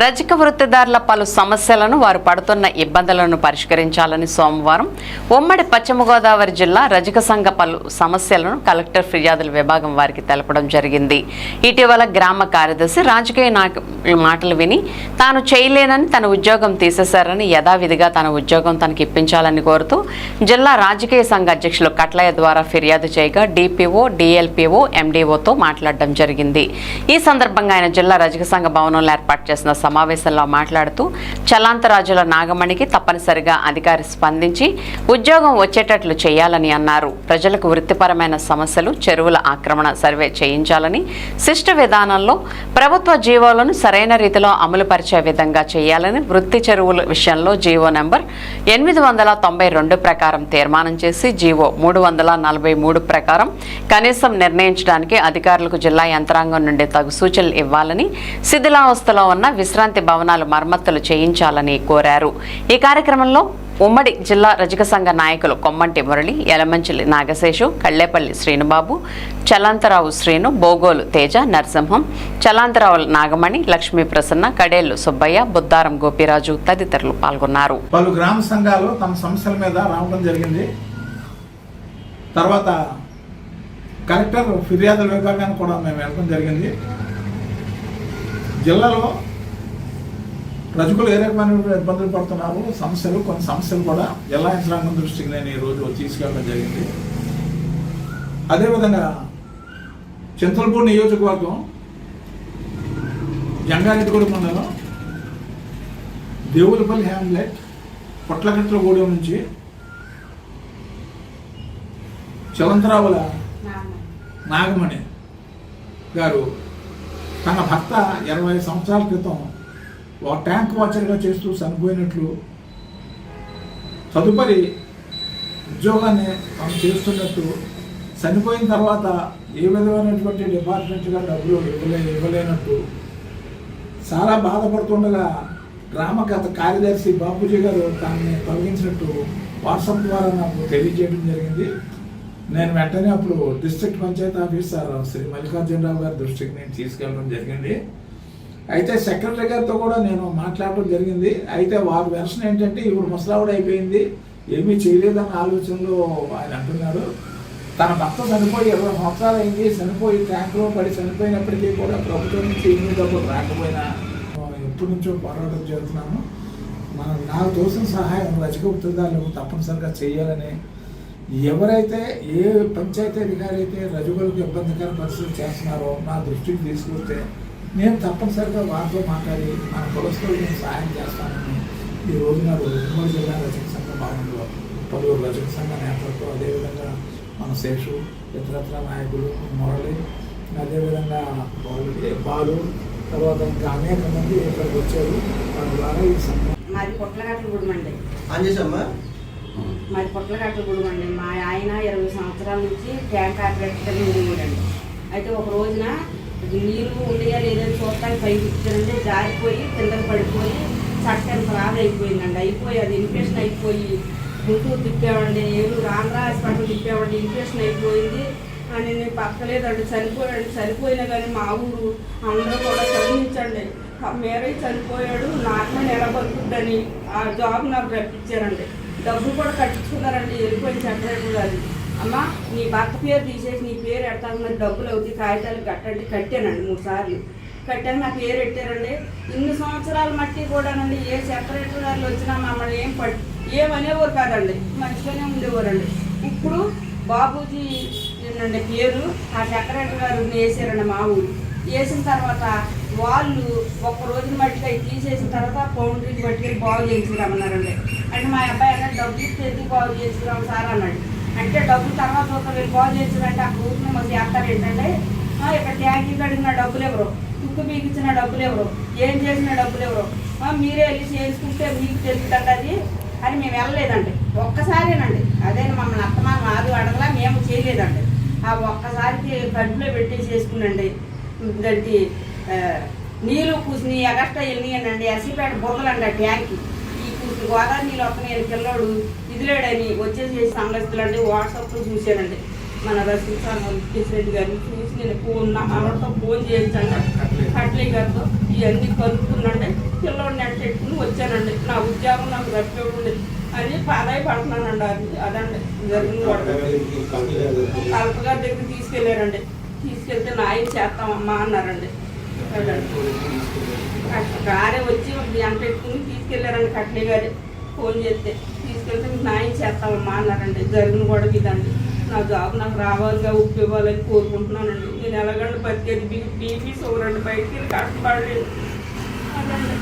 రజక వృత్తిదారుల పలు సమస్యలను వారు పడుతున్న ఇబ్బందులను పరిష్కరించాలని సోమవారం ఉమ్మడి పశ్చిమ గోదావరి జిల్లా రజక సంఘ పలు సమస్యలను కలెక్టర్ ఫిర్యాదుల విభాగం వారికి తెలపడం జరిగింది. ఇటీవల గ్రామ కార్యదర్శి రాజకీయ మాటలు విని తాను చేయలేనని తన ఉద్యోగం తీసేశారని యథావిధిగా తన ఉద్యోగం తనకి ఇప్పించాలని కోరుతూ జిల్లా రాజకీయ సంఘ అధ్యక్షులు కట్లయ్య ద్వారా ఫిర్యాదు చేయగా డిపిఓ, డిఎల్పిఓ, ఎండిఓతో మాట్లాడడం జరిగింది. ఈ సందర్భంగా ఆయన జిల్లా రజక సంఘ భవనంలో ఏర్పాటు చేసిన సమావేశంలో మాట్లాడుతూ చలాంతరాజుల నాగమణికి తప్పనిసరిగా అధికారి స్పందించి ఉద్యోగం వచ్చేటట్లు చేయాలని అన్నారు. ప్రజలకు వృత్తిపరమైన సమస్యలు, చెరువుల ఆక్రమణ సర్వే చేయించాలని, శిష్ట విధానంలో ప్రభుత్వ జీవోలను సరైన రీతిలో అమలు పరిచే విధంగా చేయాలని, వృత్తి చెరువుల విషయంలో జీవో నెంబర్ 892 ప్రకారం తీర్మానం చేసి జీవో 343 ప్రకారం కనీసం నిర్ణయించడానికి అధికారులకు జిల్లా యంత్రాంగం నుండి తగు సూచనలు ఇవ్వాలని, శిథిలావస్థలో ఉన్న విశ్రాంతి భవనాలు మరమ్మతులు చేయించాలని కోరారు. ఈ కార్యక్రమంలో ఉమ్మడి జిల్లా రజక సంఘ నాయకులు కొమ్మంటి మురళి, యలమంచిలి నాగశేషు, కళ్లేపల్లి శ్రీనుబాబు, చలాంతరావు శ్రీను, బోగోలు తేజ, నరసింహం, చలాంతరావు నాగమణి, లక్ష్మీ ప్రసన్న, కడేళ్లు సుబ్బయ్య, బుద్దారం గోపిరాజు తదితరులు పాల్గొన్నారు. పలు గ్రామ సంఘాలు తమ సమస్యల మీద రావడం జరిగింది. తర్వాత కలెక్టర్ ఫిర్యాదుల విభాగాన్ని కూడా మేము వెళ్ళడం జరిగింది. జిల్లాలో రజకులు ఏ రకమైన ఇబ్బందులు పడుతున్నారు, కొన్ని సమస్యలు కూడా జిల్లా యంత్రాంగం దృష్టికి నేను ఈరోజు తీసుకెళ్ళడం జరిగింది. అదేవిధంగా చింతలపూడి నియోజకవర్గం జంగారెడ్డిగూడెం మండలం దేవులపల్లి హ్యామ్లెట్ పొట్లగట్లగూడెం నుంచి చలంతరావుల నాగమణి గారు తన భర్త 20 సంవత్సరాల క్రితం ఒక ట్యాంక్ వాచర్గా చేస్తూ చనిపోయినట్లు, తదుపరి ఉద్యోగాన్ని మనం చేస్తున్నట్టు, చనిపోయిన తర్వాత ఏ విధమైనటువంటి డిపార్ట్మెంట్గా డబ్బులు ఇవ్వలేనట్టు చాలా బాధపడుతుండగా గ్రామ కార్యదర్శి బాబూజీ గారు దాన్ని తొలగించినట్టు వాట్సాప్ ద్వారా నాకు తెలియజేయడం జరిగింది. నేను వెంటనే అప్పుడు డిస్ట్రిక్ట్ పంచాయతీ ఆఫీసర్ శ్రీ మల్లికార్జునరావు గారి దృష్టికి నేను తీసుకెళ్ళడం జరిగింది. అయితే సెక్రటరీ గారితో కూడా నేను మాట్లాడడం జరిగింది. అయితే వారి వెర్షన్ ఏంటంటే ఇప్పుడు ముసలావుడు అయిపోయింది, ఏమీ చేయలేదన్న ఆలోచనలో ఆయన అంటున్నారు. తన భర్త చనిపోయి 20 సంవత్సరాలు అయింది, చనిపోయి ట్యాంకులో పడి చనిపోయినప్పటికీ కూడా ప్రభుత్వం నుంచి ఏమీ డబ్బులు రాకపోయినా ఎప్పటి నుంచో పోరాటం చేస్తున్నాను. నాకు తోసిన సహాయం రజక వృత్తిదారులు తప్పనిసరిగా చేయాలని, ఎవరైతే ఏ పంచాయతీ అధికారి అయితే రజకులకు ఇబ్బందికర పరిస్థితులు చేస్తున్నారో నా దృష్టికి తీసుకొస్తే నేను తప్పనిసరిగా వారితో మాట్లాడి మన కులస్తులకు నేను సహాయం చేస్తానని ఈ రోజు నాడు ఉమ్మడి జిల్లా రజక సంఘ భవనంలో పలువురు రజక సంఘ నేతలతో, అదేవిధంగా మన శేషు, ఇతరత్ర నాయకులు, మురళి, అదేవిధంగా బాలు, తర్వాత ఇంకా అనేక మంది ఇక్కడికి వచ్చారు. వారి ద్వారా ఈ సంఘం మాది పొట్లగట్లగూడెం అండి. మాది పొట్లగట్లగూడెం అండి. మా ఆయన 20 సంవత్సరాల నుంచి ట్యాంక్ ఆపరేటర్ ఉండేవాడండి. అయితే ఒక రోజున నీరు ఉండేయా లేదని చూడటానికి పైకి ఇచ్చారంటే జారిపోయి కిందకు పడిపోయి చట్టం ఖరాబ్ అయిపోయిందండి. అయిపోయి అది ఇన్ఫెక్షన్ అయిపోయి గుంటూరు తిప్పామండి, ఏలూరు ఆంధ్ర హాస్పిటల్ తిప్పామండి, ఇన్ఫెక్షన్ అయిపోయింది అని నేను పక్కలేదండి. చనిపోయినా కానీ మా ఊరు అందరూ కూడా చదివించండి, మేరే చనిపోయాడు, నార్మల్ ఎలా బతుకుద్దని ఆ జాబ్ నాకు రప్పించారండి. డబ్బులు కూడా కట్టించుకున్నారండి. వెళ్ళిపోయిన సెపరేట్ అది, అమ్మ నీ భర్త పేరు తీసేసి నీ పేరు ఎట్టాలన్నది డబ్బులు అవుతాయి, కాగితాలు కట్టండి. కట్టానండి 3 సార్లు కట్టాను, నా పేరు పెట్టారండి. ఇన్ని సంవత్సరాల మట్టి కూడానండి ఏ సెపరేటర్ గారు వచ్చినా మమ్మల్ని ఏమనేవారు కాదండి, మంచిగానే ఉండేవారండి. ఇప్పుడు బాబూజీ అండి పేరు ఆ సెక్రటరీ గారు వేసారండి. మా ఊరు వేసిన తర్వాత వాళ్ళు ఒక్క రోజుని మట్టిగా తీసేసిన తర్వాత పౌండరీని బట్టి బాగు చేయించుకురామన్నారండి. అంటే మా అబ్బాయి అన్నాడు డబ్బులు తెచ్చి బాగు చేయించుకురాము సార్ అన్నాడు. అంటే డబ్బులు తర్వాత వీళ్ళు బాగు చేయించారంటే ఆ ఊరిని మాకు చేస్తారు ఏంటంటే ఇక్కడ ట్యాంకీ కడిగిన డబ్బులు ఎవరు, తుక్కు బీగించిన డబ్బులు ఎవరు, ఏం చేసిన డబ్బులు ఎవరు, మీరే వెళ్ళి చేసుకుంటే మీకు తెలుస్తుందండి అది అని మేము వెళ్ళలేదండి. ఒక్కసారేనండి, అదే మమ్మల్ని అత్తమానం ఆది అడగలా మేము చేయలేదండి. ఆ ఒక్కసారికి కడుపులో పెట్టి చేసుకునండి. దానికి నీళ్ళు కూర్చుని అగస్టా వెళ్ళినాయండి, అసిపేట బుర్రలండి ఆ ట్యాంక్కి. ఈ కూర్చుని గోదావరి నీళ్ళు వస్తున్నాయని పిల్లోడు ఇదిలేడని వచ్చేసి సంగస్తులండి. వాట్సాప్లో చూశానండి. మన రసించాను ప్రెసిడెంట్ గారిని చూసి నేను ఫోన్ ఆవిడతో ఫోన్ చేయించండి, కట్లయ్య గారితో ఇవన్నీ కలుపుకున్నాండి. చచ్చిపోయానండి, నా ఉద్యోగం నాకు రప్పివ్వండి అని పడుతున్నానండి. అదండి జరిగిన గొడవ. కలెక్టర్ గారి దగ్గర తీసుకెళ్ళారండి. తీసుకెళ్తే న్యాయం చేస్తామమ్మా అన్నారండి. గారే వచ్చి గంట పెట్టుకుని తీసుకెళ్ళారండి. కట్లే గారి ఫోన్ చేస్తే తీసుకెళ్తే న్యాయం చేస్తామమ్మా అన్నారండి. జరిగిన గొడవ ఇదండి. నా జాబ్ నాకు రావాలిగా, ఉప్పు ఇవ్వాలని కోరుకుంటున్నానండి. నేను ఎలాగండి బతికేది? బీపీ షుగర్ అండి, బయటికి వెళ్ళి కష్టపడలేదు. అదండి.